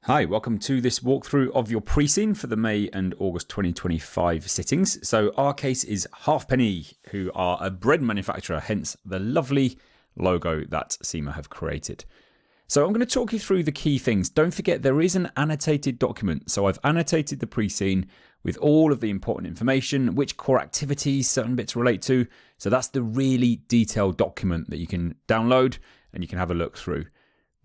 Hi, welcome to this walkthrough of your pre-scene for the May and August 2025 sittings. So our case is Halfpenny, who are a bread manufacturer, hence the lovely logo that CIMA have created. So I'm going to talk you through the key things. Don't forget there is an annotated document. So I've annotated the pre-scene with all of the important information, which core activities certain bits relate to. So that's the really detailed document that you can download and you can have a look through.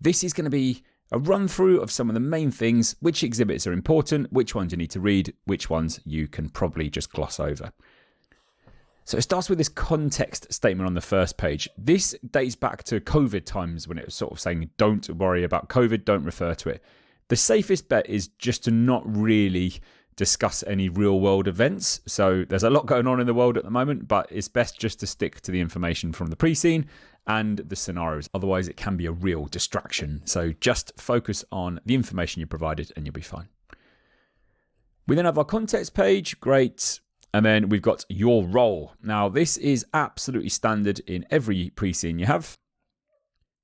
This is going to be a run through of some of the main things, which exhibits are important, which ones you need to read, which ones you can probably just gloss over. So it starts with this context statement on the first page. This dates back to COVID times when it was sort of saying, don't worry about COVID, don't refer to it. The safest bet is just to not really discuss any real world events. So there's a lot going on in the world at the moment, but it's best just to stick to the information from the pre-scene and the scenarios. Otherwise, it can be a real distraction. So just focus on the information you provided and you'll be fine. We then have our context page. Great. And then we've got your role. Now, this is absolutely standard in every pre-scene you have.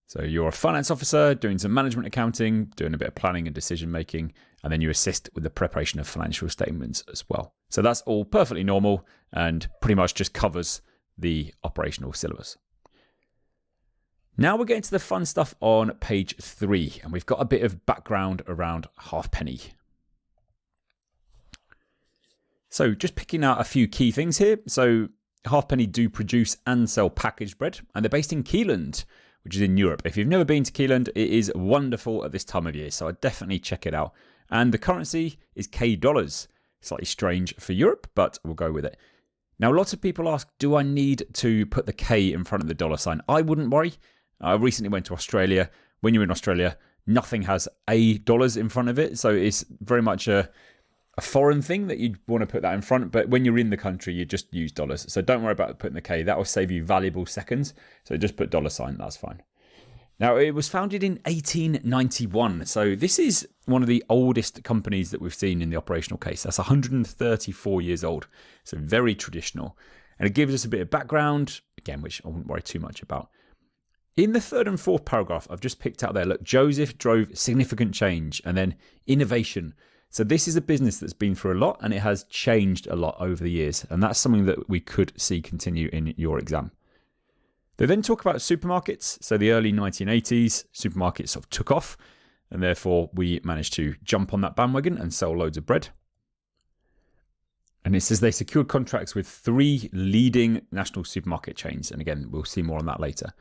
So you're a finance officer doing some management accounting, doing a bit of planning and decision making, and then you assist with the preparation of financial statements as well. So that's all perfectly normal and pretty much just covers the operational syllabus. Now we're getting to the fun stuff on page 3, and we've got a bit of background around Halfpenny. So just picking out a few key things here. So Halfpenny do produce and sell packaged bread, and they're based in Kieland, which is in Europe. If you've never been to Kieland, it is wonderful at this time of year, so I'd definitely check it out. And the currency is K dollars. Slightly strange for Europe, but we'll go with it. Now, lots of people ask, do I need to put the K in front of the dollar sign? I wouldn't worry. I recently went to Australia. When you're in Australia, nothing has A dollars in front of it, so it's very much a foreign thing that you'd want to put that in front, but when you're in the country, you just use dollars. So don't worry about putting the K. That will save you valuable seconds. So just put dollar sign, that's fine. Now, it was founded in 1891. So this is one of the oldest companies that we've seen in the operational case. That's 134 years old. So very traditional. And it gives us a bit of background, again, which I wouldn't worry too much about. In the third and fourth paragraph, I've just picked out there, look, Joseph drove significant change and then innovation. So this is a business that's been through a lot and it has changed a lot over the years. And that's something that we could see continue in your exam. They then talk about supermarkets. So the early 1980s, supermarkets sort of took off and therefore we managed to jump on that bandwagon and sell loads of bread. And it says they secured contracts with 3 leading national supermarket chains. And again, we'll see more on that later.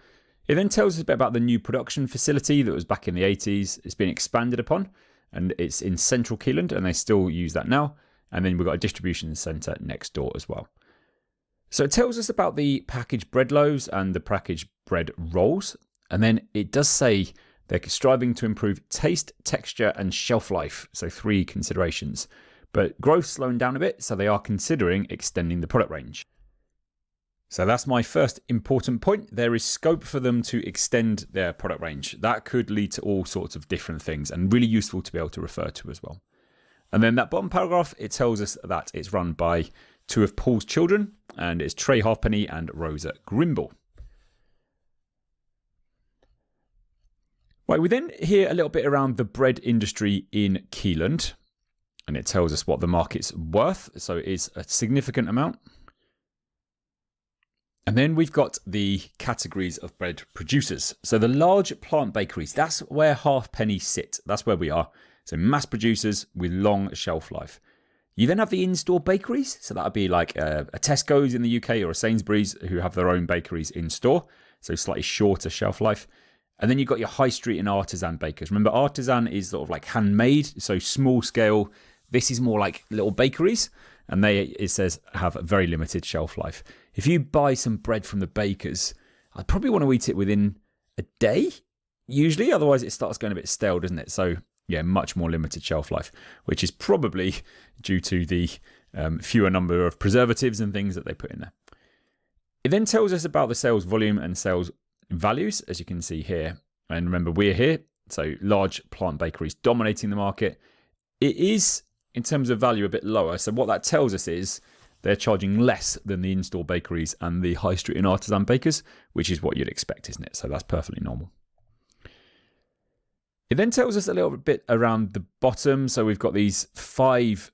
It then tells us a bit about the new production facility that was back in the 80s. It's been expanded upon. And it's in central Kieland, and they still use that now. And then we've got a distribution centre next door as well. So it tells us about the packaged bread loaves and the packaged bread rolls. And then it does say they're striving to improve taste, texture, and shelf life. So 3 considerations. But growth's slowing down a bit, so they are considering extending the product range. So that's my first important point. There is scope for them to extend their product range. That could lead to all sorts of different things and really useful to be able to refer to as well. And then that bottom paragraph, it tells us that it's run by 2 of Paul's children, and it's Trey Halfpenny and Rosa Grimble. Right, we then hear a little bit around the bread industry in Kieland, and it tells us what the market's worth. So it is a significant amount. And then we've got the categories of bread producers. So the large plant bakeries, that's where Halfpenny sit. That's where we are. So mass producers with long shelf life. You then have the in-store bakeries. So that would be like a Tesco's in the UK or a Sainsbury's who have their own bakeries in store. So slightly shorter shelf life. And then you've got your high street and artisan bakers. Remember, artisan is sort of like handmade, so small scale. This is more like little bakeries. And they, it says, have a very limited shelf life. If you buy some bread from the bakers, I'd probably want to eat it within a day, usually. Otherwise, it starts going a bit stale, doesn't it? So much more limited shelf life, which is probably due to the fewer number of preservatives and things that they put in there. It then tells us about the sales volume and sales values, as you can see here. And remember, we're here, so large plant bakeries dominating the market. It is, in terms of value, a bit lower. So what that tells us is they're charging less than the in-store bakeries and the high street and artisan bakers, which is what you'd expect, isn't it? So that's perfectly normal. It then tells us a little bit around the bottom. So we've got these 5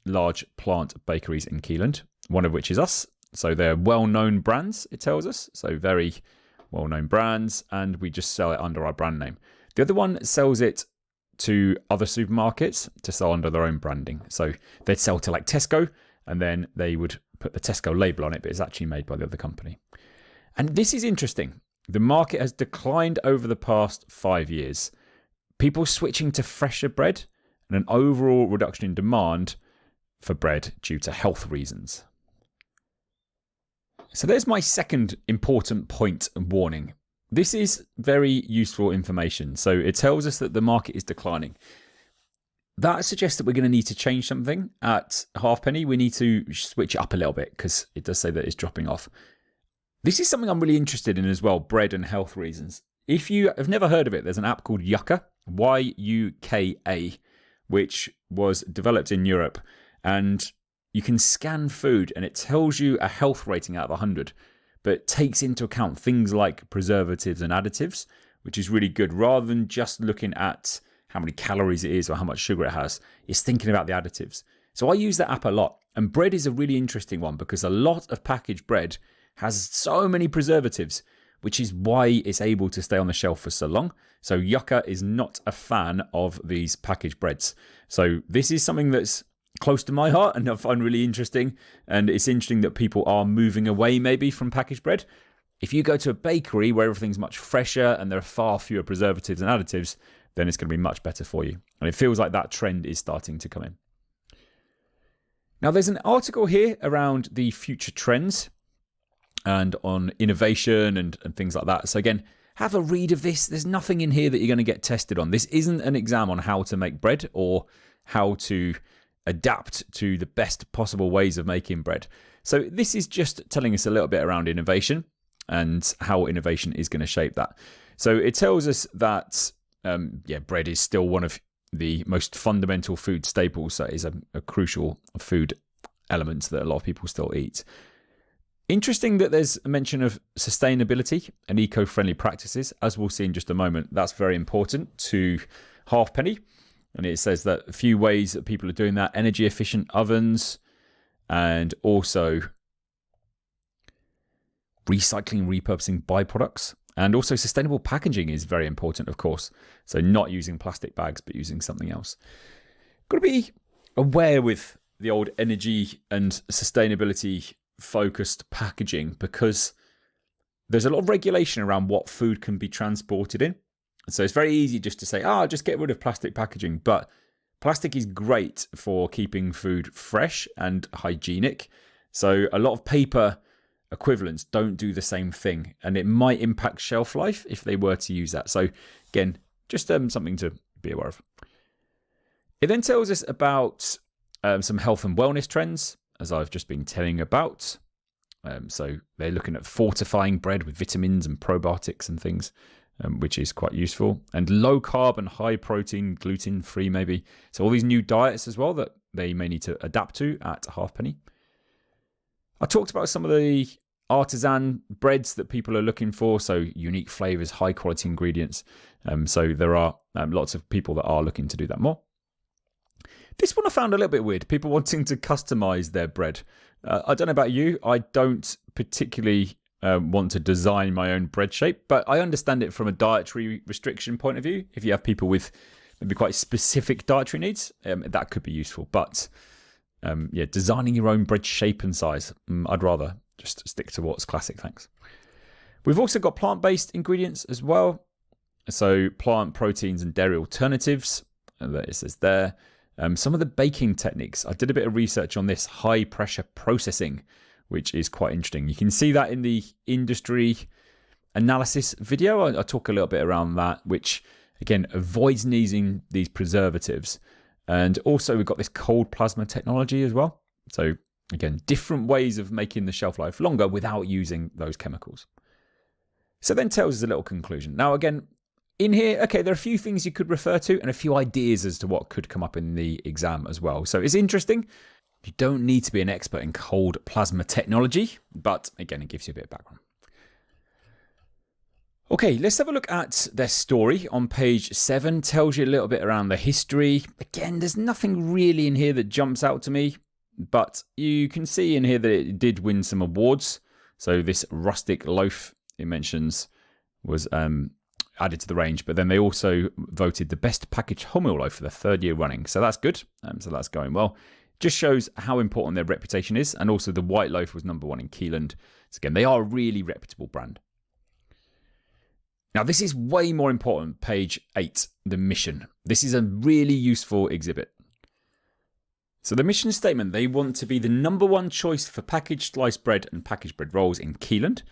large plant bakeries in Kieland, one of which is us. So they're well-known brands, it tells us. So very well-known brands, and we just sell it under our brand name. The other one sells it to other supermarkets to sell under their own branding. So they'd sell to like Tesco, and then they would put the Tesco label on it, but it's actually made by the other company. And this is interesting. The market has declined over the past 5 years. People switching to fresher bread and an overall reduction in demand for bread due to health reasons. So there's my second important point and warning. This is very useful information. So it tells us that the market is declining. That suggests that we're going to need to change something at Halfpenny. We need to switch it up a little bit because it does say that it's dropping off. This is something I'm really interested in as well, bread and health reasons. If you have never heard of it, there's an app called Yuka, Y-U-K-A, which was developed in Europe. And you can scan food and it tells you a health rating out of 100, but it takes into account things like preservatives and additives, which is really good. Rather than just looking at how many calories it is or how much sugar it has, it's thinking about the additives. So I use that app a lot. And bread is a really interesting one because a lot of packaged bread has so many preservatives, which is why it's able to stay on the shelf for so long. So Yuka is not a fan of these packaged breads. So this is something that's close to my heart and I find really interesting. And it's interesting that people are moving away maybe from packaged bread. If you go to a bakery where everything's much fresher and there are far fewer preservatives and additives, then it's going to be much better for you. And it feels like that trend is starting to come in. Now, there's an article here around the future trends and on innovation and things like that. So again, have a read of this. There's nothing in here that you're going to get tested on. This isn't an exam on how to make bread or how to adapt to the best possible ways of making bread. So this is just telling us a little bit around innovation and how innovation is going to shape that. So it tells us that bread is still one of the most fundamental food staples. So it is a crucial food element that a lot of people still eat. Interesting that there's a mention of sustainability and eco-friendly practices. As we'll see in just a moment, that's very important to Halfpenny. And it says that a few ways that people are doing that: energy efficient ovens, and also recycling, repurposing byproducts, and also sustainable packaging is very important, of course. So not using plastic bags, but using something else. Got to be aware with the old energy and sustainability focused packaging because there's a lot of regulation around what food can be transported in. So it's very easy just to say, just get rid of plastic packaging. But plastic is great for keeping food fresh and hygienic. So a lot of paper equivalents don't do the same thing. And it might impact shelf life if they were to use that. So again, just something to be aware of. It then tells us about some health and wellness trends, as I've just been telling about. So they're looking at fortifying bread with vitamins and probiotics and things. Which is quite useful, and low carb and high protein, gluten free maybe. So all these new diets as well that they may need to adapt to at Halfpenny. I talked about some of the artisan breads that people are looking for, so unique flavors, high quality ingredients. So there are lots of people that are looking to do that more. This one I found a little bit weird, people wanting to customize their bread. I don't know about you, I don't particularly want to design my own bread shape, but I understand it from a dietary restriction point of view. If you have people with maybe quite specific dietary needs, that could be useful. But designing your own bread shape and size, I'd rather just stick to what's classic, thanks. We've also got plant-based ingredients as well. So plant proteins and dairy alternatives, that it says there. Some of the baking techniques, I did a bit of research on this, high pressure processing, which is quite interesting. You can see that in the industry analysis video. I talk a little bit around that, which Again, avoids using these preservatives. And also we've got this cold plasma technology as well. So again, different ways of making the shelf life longer without using those chemicals. So then tells us a little conclusion. Now again, in here, okay, there are a few things you could refer to and a few ideas as to what could come up in the exam as well. So it's interesting. You don't need to be an expert in cold plasma technology, but again, it gives you a bit of background. Okay, let's have a look at their story on page 7. Tells you a little bit around the history. Again, there's nothing really in here that jumps out to me, but you can see in here that it did win some awards. So this rustic loaf, it mentions, was added to the range, but then they also voted the best packaged wholemeal loaf for the 3rd year running. So that's good. So that's going well. Just shows how important their reputation is. And also the white loaf was #1 in Kieland. So again, they are a really reputable brand. Now, this is way more important, page 8, the mission. This is a really useful exhibit. So the mission statement, they want to be the #1 choice for packaged sliced bread and packaged bread rolls in Kieland.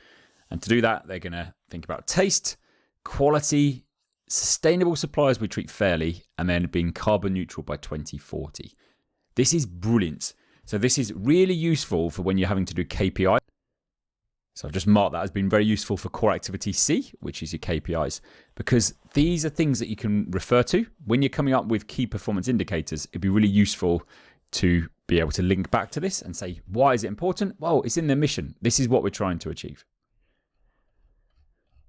And to do that, they're going to think about taste, quality, sustainable suppliers we treat fairly, and then being carbon neutral by 2040. This is brilliant. So this is really useful for when you're having to do KPI. So I've just marked that as being very useful for core activity C, which is your KPIs, because these are things that you can refer to when you're coming up with key performance indicators. It'd be really useful to be able to link back to this and say, why is it important? Well, it's in their mission. This is what we're trying to achieve.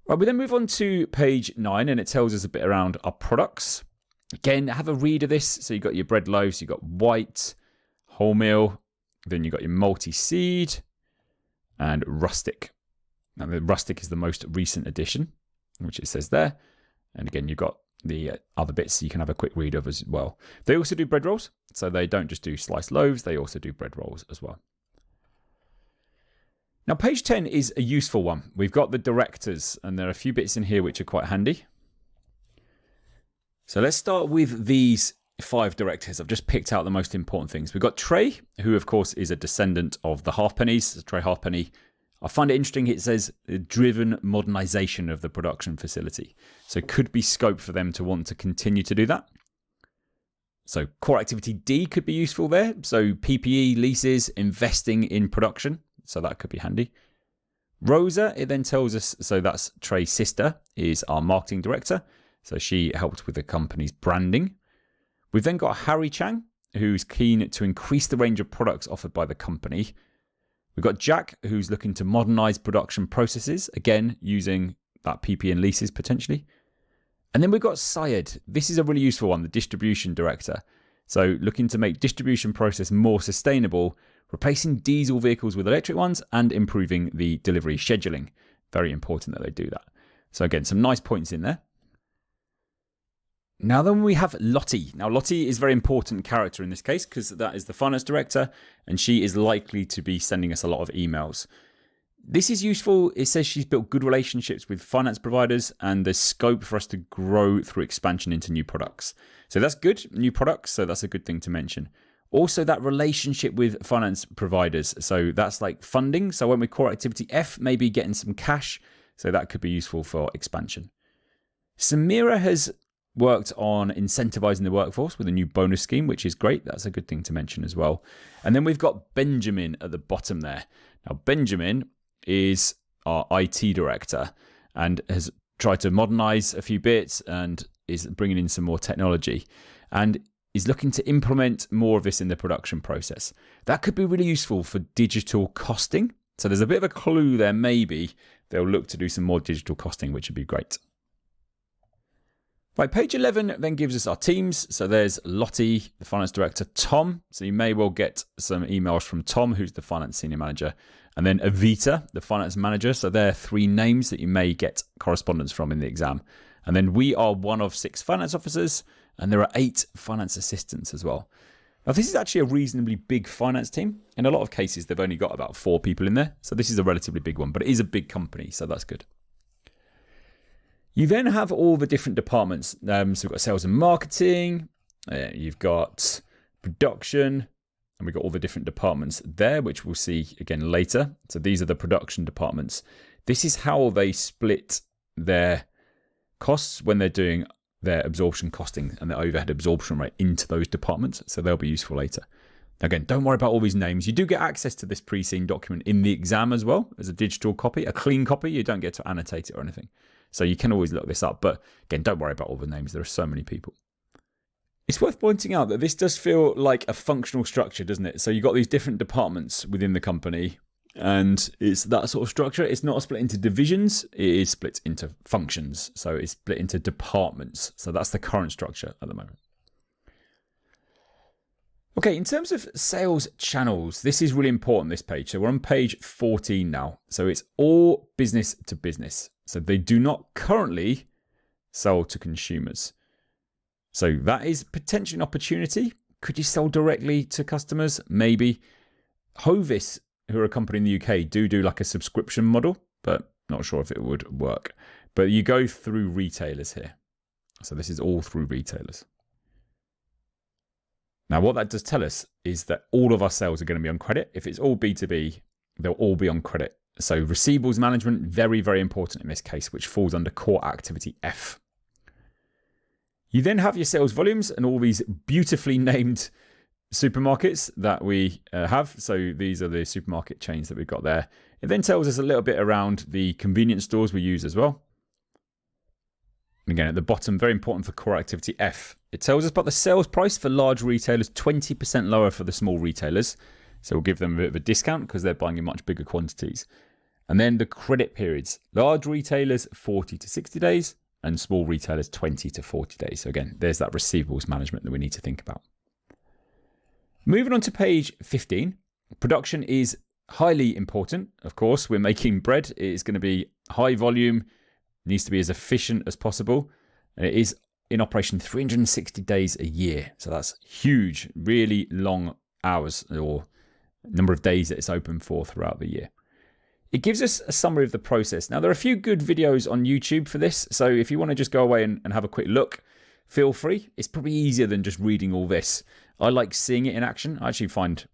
Right, we then move on to page 9, and it tells us a bit around our products. Again, have a read of this. So you've got your bread loaves, you've got white, wholemeal, then you've got your multi-seed, and rustic. Now the rustic is the most recent addition, which it says there. And again, you've got the other bits you can have a quick read of as well. They also do bread rolls. So they don't just do sliced loaves, they also do bread rolls as well. Now page 10 is a useful one. We've got the directors, and there are a few bits in here which are quite handy. So let's start with these 5 directors. I've just picked out the most important things. We've got Trey, who of course is a descendant of the Halfpennies. Trey Halfpenny. I find it interesting. It says driven modernization of the production facility. So could be scope for them to want to continue to do that. So core activity D could be useful there. So PPE, leases, investing in production. So that could be handy. Rosa, it then tells us, so that's Trey's sister, is our marketing director. So she helped with the company's branding. We've then got Harry Chang, who's keen to increase the range of products offered by the company. We've got Jack, who's looking to modernize production processes, again, using that PP and leases potentially. And then we've got Syed. This is a really useful one, the distribution director. So looking to make distribution process more sustainable, replacing diesel vehicles with electric ones, and improving the delivery scheduling. Very important that they do that. So again, some nice points in there. Now then we have Lottie. Now Lottie is a very important character in this case because that is the finance director, and she is likely to be sending us a lot of emails. This is useful. It says she's built good relationships with finance providers, and there's scope for us to grow through expansion into new products. So that's good, new products, so that's a good thing to mention. Also that relationship with finance providers, so that's like funding. So when we core activity F, maybe getting some cash, so that could be useful for expansion. Samira has worked on incentivizing the workforce with a new bonus scheme, which is great. That's a good thing to mention as well. And then we've got Benjamin at the bottom there. Now, Benjamin is our IT director and has tried to modernize a few bits and is bringing in some more technology and is looking to implement more of this in the production process. That could be really useful for digital costing. So there's a bit of a clue there. Maybe they'll look to do some more digital costing, which would be great. Right, page 11 then gives us our teams. So there's Lottie, the finance director, Tom. So you may well get some emails from Tom, who's the finance senior manager, and then Avita, the finance manager. So there are 3 names that you may get correspondence from in the exam. And then we are one of 6 finance officers, and there are 8 finance assistants as well. Now, this is actually a reasonably big finance team. In a lot of cases, they've only got about 4 people in there. So this is a relatively big one, but it is a big company, so that's good. You then have all the different departments. So we've got sales and marketing, you've got production, and we've got all the different departments there, which we'll see again later. So these are the production departments. This is how they split their costs when they're doing their absorption costing and their overhead absorption rate into those departments. So they'll be useful later. Again, don't worry about all these names. You do get access to this pre-seen document in the exam as well as a digital copy, a clean copy. You don't get to annotate it or anything. So you can always look this up. But again, don't worry about all the names. There are so many people. It's worth pointing out that this does feel like a functional structure, doesn't it? So you've got these different departments within the company, and it's that sort of structure. It's not split into divisions. It is split into functions. So it's split into departments. So that's the current structure at the moment. Okay, in terms of sales channels, this is really important, this page. So we're on page 14 now. So it's all business to business. So they do not currently sell to consumers. So that is potentially an opportunity. Could you sell directly to customers? Maybe. Hovis, who are a company in the UK, do like a subscription model, but not sure if it would work. But you go through retailers here. So this is all through retailers. Now, what that does tell us is that all of our sales are going to be on credit. If it's all B2B, they'll all be on credit. So receivables management, very, very important in this case, which falls under core activity F. You then have your sales volumes and all these beautifully named supermarkets that we have. So these are the supermarket chains that we've got there. It then tells us a little bit around the convenience stores we use as well. And again, at the bottom, very important for core activity F. It tells us about the sales price for large retailers, 20% lower for the small retailers. So we'll give them a bit of a discount because they're buying in much bigger quantities. And then the credit periods. Large retailers, 40 to 60 days, and small retailers, 20 to 40 days. So again, there's that receivables management that we need to think about. Moving on to page 15. Production is highly important. Of course, we're making bread. It is going to be high volume, needs to be as efficient as possible. And it is in operation 360 days a year. So that's huge, really long hours or number of days that it's open for throughout the year. It gives us a summary of the process. Now, there are a few good videos on YouTube for this. So if you want to just go away and have a quick look, feel free. It's probably easier than just reading all this. I like seeing it in action. I actually find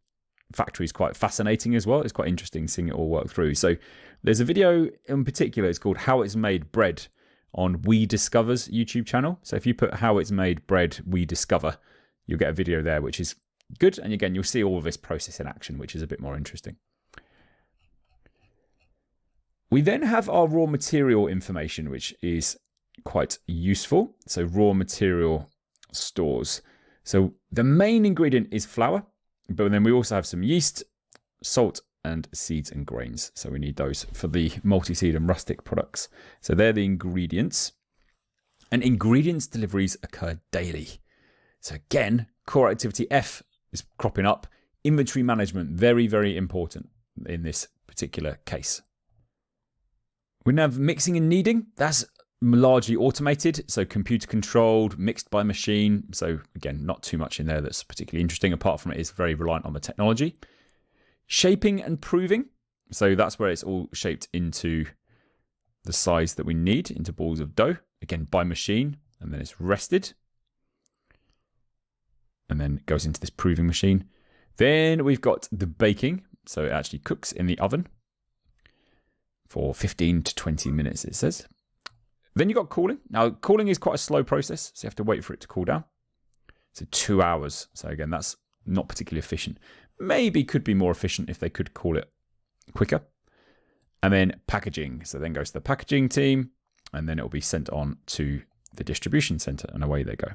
factories quite fascinating as well. It's quite interesting seeing it all work through. So there's a video in particular. It's called How It's Made Bread on We Discover's YouTube channel. So if you put How It's Made Bread We Discover, you'll get a video there, which is good. And again, you'll see all of this process in action, which is a bit more interesting. We then have our raw material information, which is quite useful. So raw material stores. So the main ingredient is flour, but then we also have some yeast, salt, and seeds and grains. So we need those for the multi-seed and rustic products. So they're the ingredients. And ingredients deliveries occur daily. So again, core activity F is cropping up. Inventory management, very, very important in this particular case. We now have mixing and kneading. That's largely automated, so computer controlled, mixed by machine. So again, not too much in there that's particularly interesting. Apart from it is very reliant on the technology. Shaping and proving. So that's where it's all shaped into the size that we need, into balls of dough. Again, by machine, and then it's rested. And then it goes into this proving machine. Then we've got the baking. So it actually cooks in the oven for 15 to 20 minutes, it says. Then you've got cooling. Now, cooling is quite a slow process, so you have to wait for it to cool down. So 2 hours. So again, that's not particularly efficient. Maybe could be more efficient if they could cool it quicker. And then packaging. So then goes to the packaging team, and then it will be sent on to the distribution center, and away they go.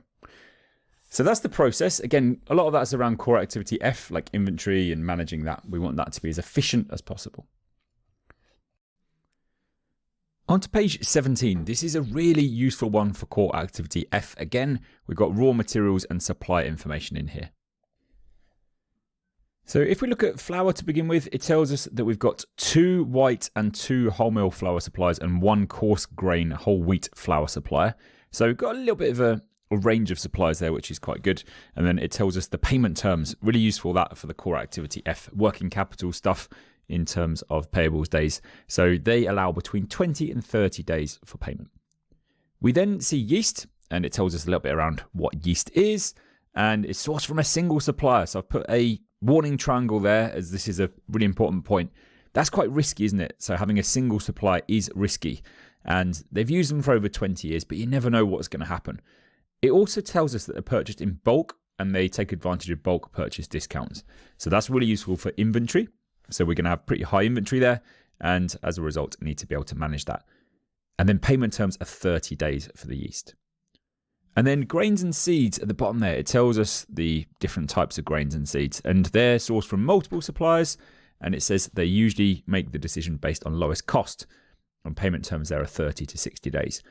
So that's the process. Again, a lot of that's around core activity F, like inventory and managing that. We want that to be as efficient as possible. On to page 17. This is a really useful one for core activity F. Again, we've got raw materials and supply information in here. So if we look at flour to begin with, it tells us that we've got 2 white and 2 wholemeal flour suppliers and 1 coarse grain whole wheat flour supplier. So we've got a little bit of a range of suppliers there, which is quite good. And then it tells us the payment terms. Really useful that for the core activity F. Working capital stuff in terms of payables days. So they allow between 20 and 30 days for payment. We then see yeast, and it tells us a little bit around what yeast is, and it's sourced from a single supplier. So I've put a warning triangle there, as this is a really important point. That's quite risky, isn't it? So having a single supplier is risky, and they've used them for over 20 years, but you never know what's going to happen. It also tells us that they're purchased in bulk and they take advantage of bulk purchase discounts. So that's really useful for inventory. So we're going to have pretty high inventory there. And as a result, need to be able to manage that. And then payment terms are 30 days for the yeast. And then grains and seeds at the bottom there, it tells us the different types of grains and seeds. And they're sourced from multiple suppliers. And it says they usually make the decision based on lowest cost. And payment terms there are 30 to 60 days.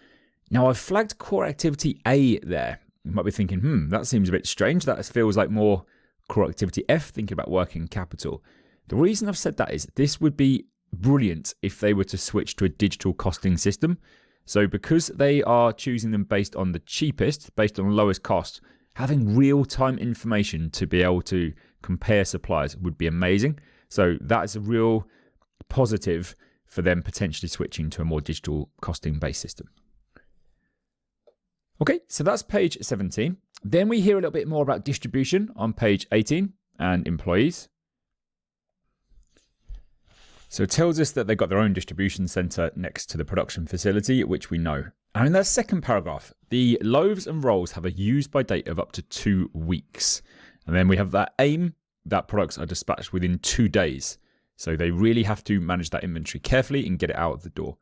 Now, I've flagged core activity A there. You might be thinking, that seems a bit strange. That feels like more core activity F, thinking about working capital. The reason I've said that is this would be brilliant if they were to switch to a digital costing system. So because they are choosing them based on the cheapest, based on lowest cost, having real-time information to be able to compare suppliers would be amazing. So that is a real positive for them potentially switching to a more digital costing-based system. Okay, so that's page 17. Then we hear a little bit more about distribution on page 18 and employees. So it tells us that they've got their own distribution center next to the production facility, which we know. And in that second paragraph, the loaves and rolls have a use by date of up to 2 weeks. And then we have that aim that products are dispatched within 2 days. So they really have to manage that inventory carefully and get it out of the door.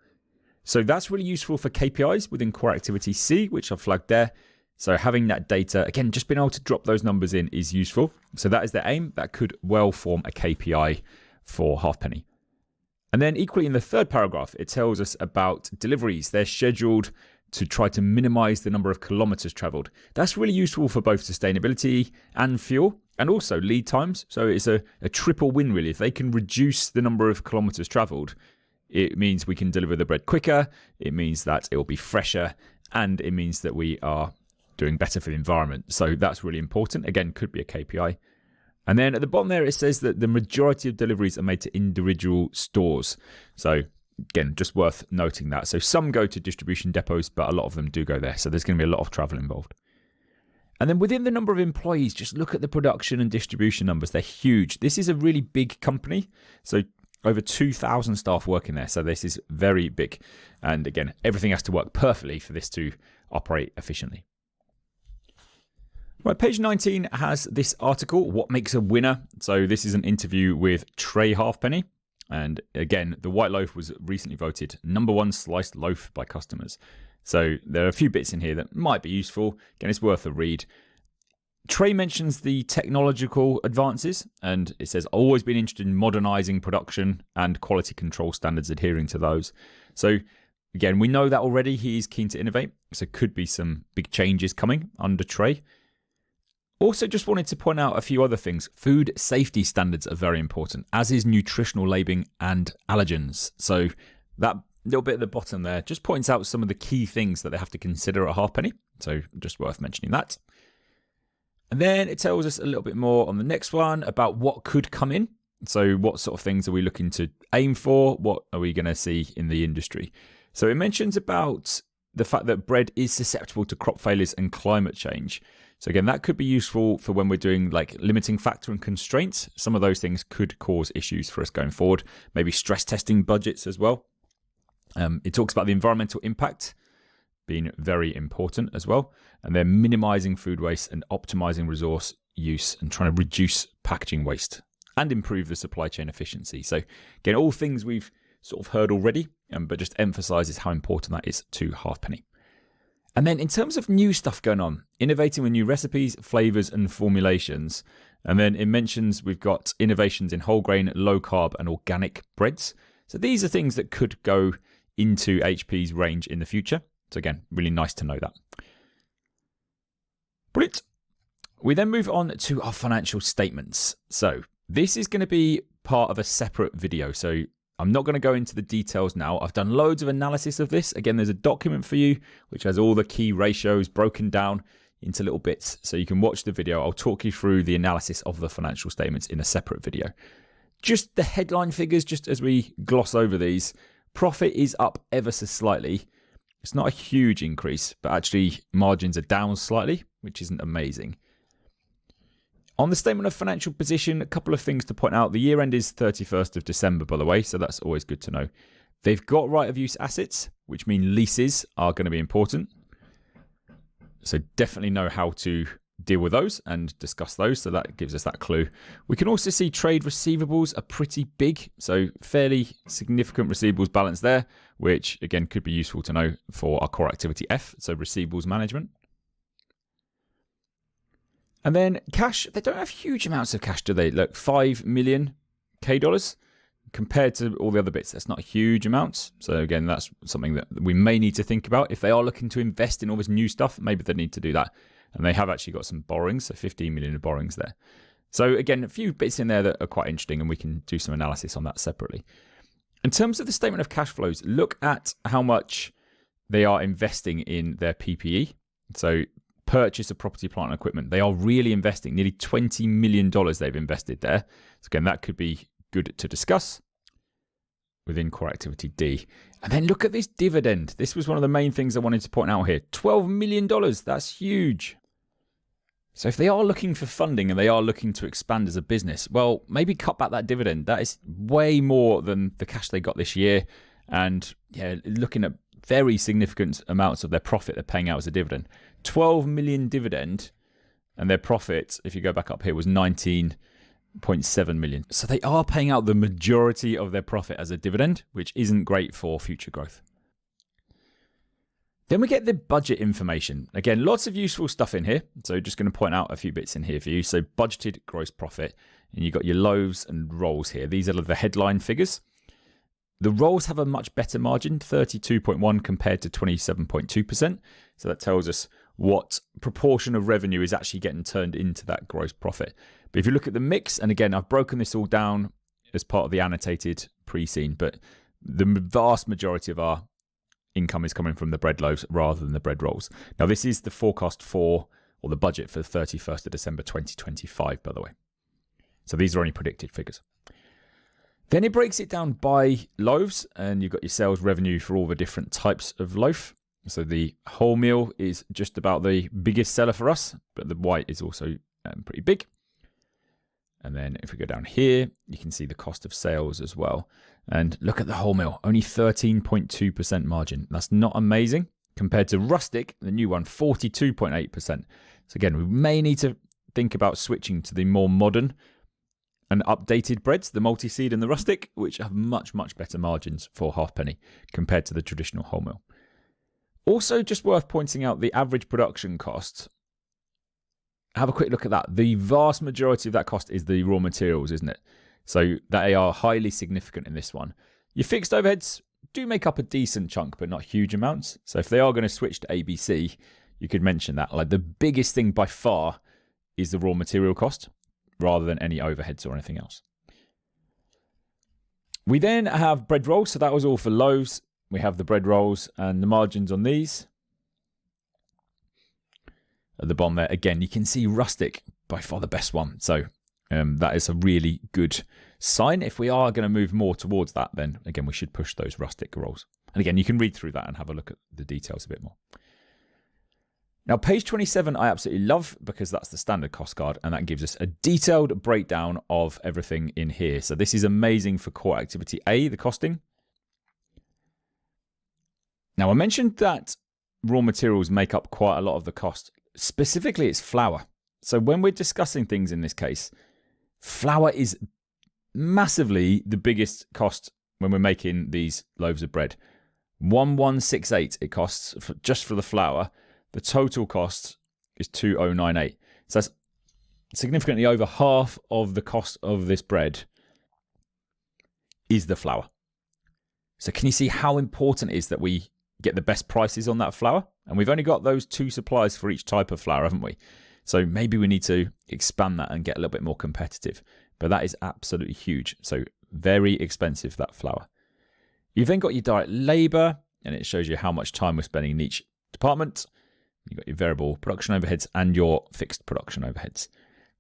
So that's really useful for KPIs within core activity C, which I've flagged there. So having that data, again, just being able to drop those numbers in is useful. So that is their aim. That could well form a KPI for Halfpenny. And then equally in the third paragraph, it tells us about deliveries. They're scheduled to try to minimize the number of kilometers traveled. That's really useful for both sustainability and fuel and also lead times. So it's a triple win really. If they can reduce the number of kilometers traveled, it means we can deliver the bread quicker. It means that it will be fresher and it means that we are doing better for the environment. So that's really important. Again, could be a KPI. And then at the bottom there, it says that the majority of deliveries are made to individual stores. So again, just worth noting that. So some go to distribution depots, but a lot of them do go there. So there's going to be a lot of travel involved. And then within the number of employees, just look at the production and distribution numbers. They're huge. This is a really big company. So over 2,000 staff working there. So this is very big. And again, everything has to work perfectly for this to operate efficiently. Right, page 19 has this article, What Makes a Winner? So this is an interview with Trey Halfpenny. And again, the white loaf was recently voted #1 sliced loaf by customers. So there are a few bits in here that might be useful. Again, it's worth a read. Trey mentions the technological advances, and it says, always been interested in modernizing production and quality control standards, adhering to those. So again, we know that already. He's keen to innovate. So could be some big changes coming under Trey. Also, just wanted to point out a few other things. Food safety standards are very important, as is nutritional labelling and allergens. So that little bit at the bottom there just points out some of the key things that they have to consider at Halfpenny. So just worth mentioning that. And then it tells us a little bit more on the next one about what could come in. So what sort of things are we looking to aim for? What are we going to see in the industry? So it mentions about the fact that bread is susceptible to crop failures and climate change. So again, that could be useful for when we're doing like limiting factor and constraints. Some of those things could cause issues for us going forward. Maybe stress testing budgets as well. It talks about the environmental impact being very important as well. And then minimizing food waste and optimizing resource use and trying to reduce packaging waste and improve the supply chain efficiency. So again, all things we've sort of heard already, but just emphasizes how important that is to Halfpenny. And then in terms of new stuff going on, innovating with new recipes, flavors, and formulations. And then it mentions we've got innovations in whole grain, low carb, and organic breads. So these are things that could go into HP's range in the future. So again, really nice to know that. Brilliant. We then move on to our financial statements. So this is going to be part of a separate video. So I'm not going to go into the details now. I've done loads of analysis of this. Again, there's a document for you which has all the key ratios broken down into little bits. So you can watch the video. I'll talk you through the analysis of the financial statements in a separate video. Just the headline figures, just as we gloss over these. Profit is up ever so slightly. It's not a huge increase, but actually margins are down slightly, which isn't amazing. On the statement of financial position, a couple of things to point out. The year end is 31st of December, by the way, so that's always good to know. They've got right of use assets, which mean leases are going to be important. So definitely know how to deal with those and discuss those. So that gives us that clue. We can also see trade receivables are pretty big. So fairly significant receivables balance there, which again could be useful to know for our core activity F. So receivables management. And then cash, they don't have huge amounts of cash, do they? Look, $5 million dollars compared to all the other bits. That's not a huge amount. So again, that's something that we may need to think about. If they are looking to invest in all this new stuff, maybe they need to do that. And they have actually got some borrowings, so 15 million of borrowings there. So again, a few bits in there that are quite interesting, and we can do some analysis on that separately. In terms of the statement of cash flows, look at how much they are investing in their PPE. So purchase of property, plant, and equipment. They are really investing. Nearly $20 million they've invested there. So again, that could be good to discuss within core activity D. And then look at this dividend. This was one of the main things I wanted to point out here. $12 million. That's huge. So if they are looking for funding and they are looking to expand as a business, well, maybe cut back that dividend. That is way more than the cash they got this year. And yeah, looking at very significant amounts of their profit they're paying out as a dividend. 12 million dividend, and their profit, if you go back up here, was 19.7 million. So they are paying out the majority of their profit as a dividend, which isn't great for future growth. Then we get the budget information. Again, lots of useful stuff in here. So just going to point out a few bits in here for you. So budgeted gross profit, and you've got your loaves and rolls here. These are the headline figures. The rolls have a much better margin, 32.1 compared to 27.2%. So that tells us what proportion of revenue is actually getting turned into that gross profit. But if you look at the mix, and again, I've broken this all down as part of the annotated pre-scene, but the vast majority of our income is coming from the bread loaves rather than the bread rolls. Now, this is the forecast for, or the budget for the 31st of December 2025, by the way. So these are only predicted figures. Then it breaks it down by loaves, and you've got your sales revenue for all the different types of loaf. So the wholemeal is just about the biggest seller for us, but the white is also pretty big. And then if we go down here, you can see the cost of sales as well. And look at the wholemeal, only 13.2% margin. That's not amazing compared to rustic, the new one, 42.8%. So again, we may need to think about switching to the more modern and updated breads, the multi-seed and the rustic, which have much, much better margins for Halfpenny compared to the traditional wholemeal. Also, just worth pointing out the average production cost. Have a quick look at that. The vast majority of that cost is the raw materials, isn't it? So they are highly significant in this one. Your fixed overheads do make up a decent chunk, but not huge amounts. So if they are going to switch to ABC, you could mention that. Like the biggest thing by far is the raw material cost, rather than any overheads or anything else. We then have bread rolls. So that was all for loaves. We have the bread rolls and the margins on these. At the bottom there, again, you can see rustic, by far the best one. So that is a really good sign. If we are going to move more towards that, then again, we should push those rustic rolls. And again, you can read through that and have a look at the details a bit more. Now, page 27, I absolutely love because that's the standard cost card, and that gives us a detailed breakdown of everything in here. So this is amazing for core activity A, the costing. Now, I mentioned that raw materials make up quite a lot of the cost. Specifically, it's flour. So when we're discussing things in this case, flour is massively the biggest cost when we're making these loaves of bread. 1168 it costs just for the flour. The total cost is 2098. So that's significantly over half of the cost of this bread is the flour. So can you see how important it is that we get the best prices on that flour? And we've only got those two suppliers for each type of flour, haven't we? So maybe we need to expand that and get a little bit more competitive. But that is absolutely huge. So very expensive, that flour. You've then got your direct labor, and it shows you how much time we're spending in each department. You've got your variable production overheads and your fixed production overheads.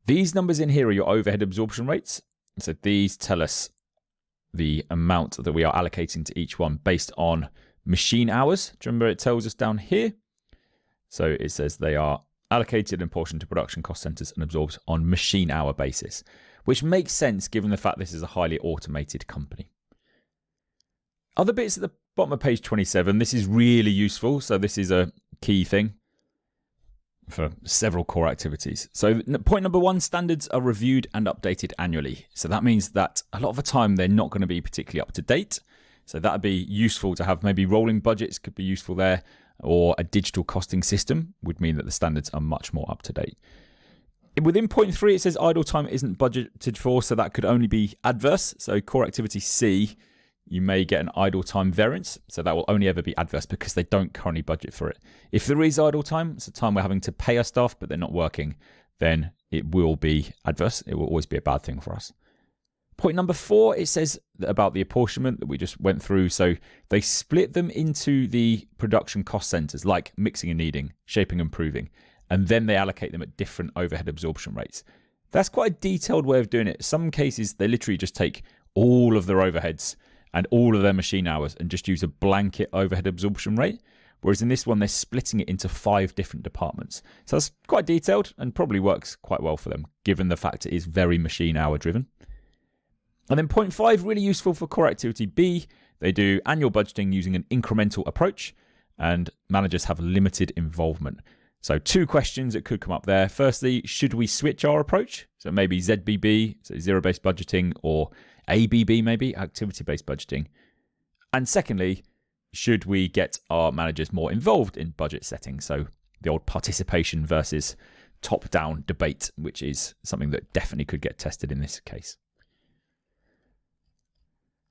These numbers in here are your overhead absorption rates. So these tell us the amount that we are allocating to each one based on machine hours. Do you remember it tells us down here? So it says they are allocated in portion to production cost centers and absorbed on machine hour basis, which makes sense given the fact this is a highly automated company. Other bits at the bottom of page 27, this is really useful. So this is a key thing. for several core activities. So point number one, standards are reviewed and updated annually. So that means that a lot of the time they're not going to be particularly up to date. So that'd be useful to have. Maybe rolling budgets could be useful there, or a digital costing system would mean that the standards are much more up to date. Within point 3, it says idle time isn't budgeted for, so that could only be adverse. So core activity C, you may get an idle time variance. So that will only ever be adverse because they don't currently budget for it. If there is idle time, it's a time we're having to pay our staff, but they're not working, then it will be adverse. It will always be a bad thing for us. Point number 4, it says about the apportionment that we just went through. So they split them into the production cost centers like mixing and kneading, shaping and proving, and then they allocate them at different overhead absorption rates. That's quite a detailed way of doing it. Some cases, they literally just take all of their overheads and all of their machine hours and just use a blanket overhead absorption rate. Whereas in this one, they're splitting it into 5 different departments. So that's quite detailed and probably works quite well for them, given the fact it is very machine hour driven. And then point 5, really useful for core activity B. They do annual budgeting using an incremental approach, and managers have limited involvement. So 2 questions that could come up there. Firstly, should we switch our approach? So maybe ZBB, so zero-based budgeting, or ABB maybe, activity-based budgeting. And secondly, should we get our managers more involved in budget setting? So the old participation versus top-down debate, which is something that definitely could get tested in this case.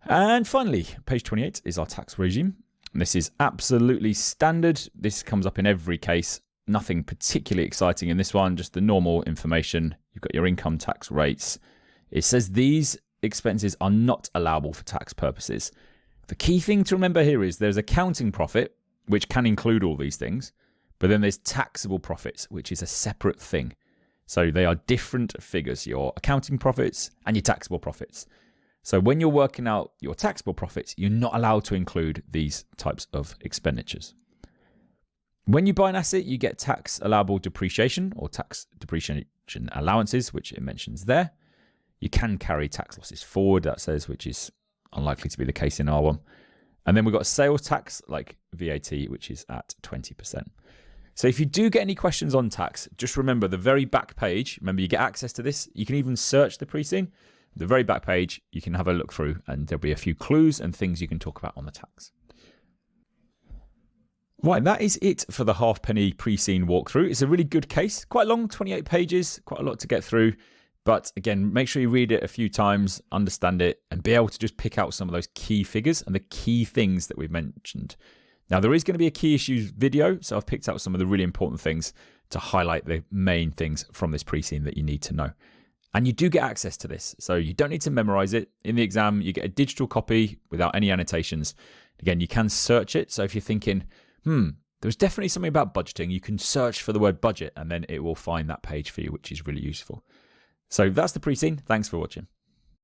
And finally, page 28 is our tax regime. And this is absolutely standard. This comes up in every case. Nothing particularly exciting in this one, just the normal information. You've got your income tax rates. It says these expenses are not allowable for tax purposes. The key thing to remember here is there's accounting profit, which can include all these things, but then there's taxable profits, which is a separate thing. So they are different figures, your accounting profits and your taxable profits. So when you're working out your taxable profits, you're not allowed to include these types of expenditures. When you buy an asset, you get tax allowable depreciation or tax depreciation allowances, which it mentions there. You can carry tax losses forward, that says, which is unlikely to be the case in our one. And then we've got sales tax like VAT, which is at 20%. So if you do get any questions on tax, just remember the very back page. Remember, you get access to this. You can even search the pre-scene. The very back page, you can have a look through and there'll be a few clues and things you can talk about on the tax. Right, that is it for the Halfpenny pre-scene walkthrough. It's a really good case, quite long, 28 pages, quite a lot to get through. But again, make sure you read it a few times, understand it, and be able to just pick out some of those key figures and the key things that we've mentioned. Now, there is going to be a key issues video, so I've picked out some of the really important things to highlight the main things from this pre-scene that you need to know. And you do get access to this, so you don't need to memorize it. In the exam, you get a digital copy without any annotations. Again, you can search it, so if you're thinking, there's definitely something about budgeting, you can search for the word budget, and then it will find that page for you, which is really useful. So that's the pre-scene. Thanks for watching.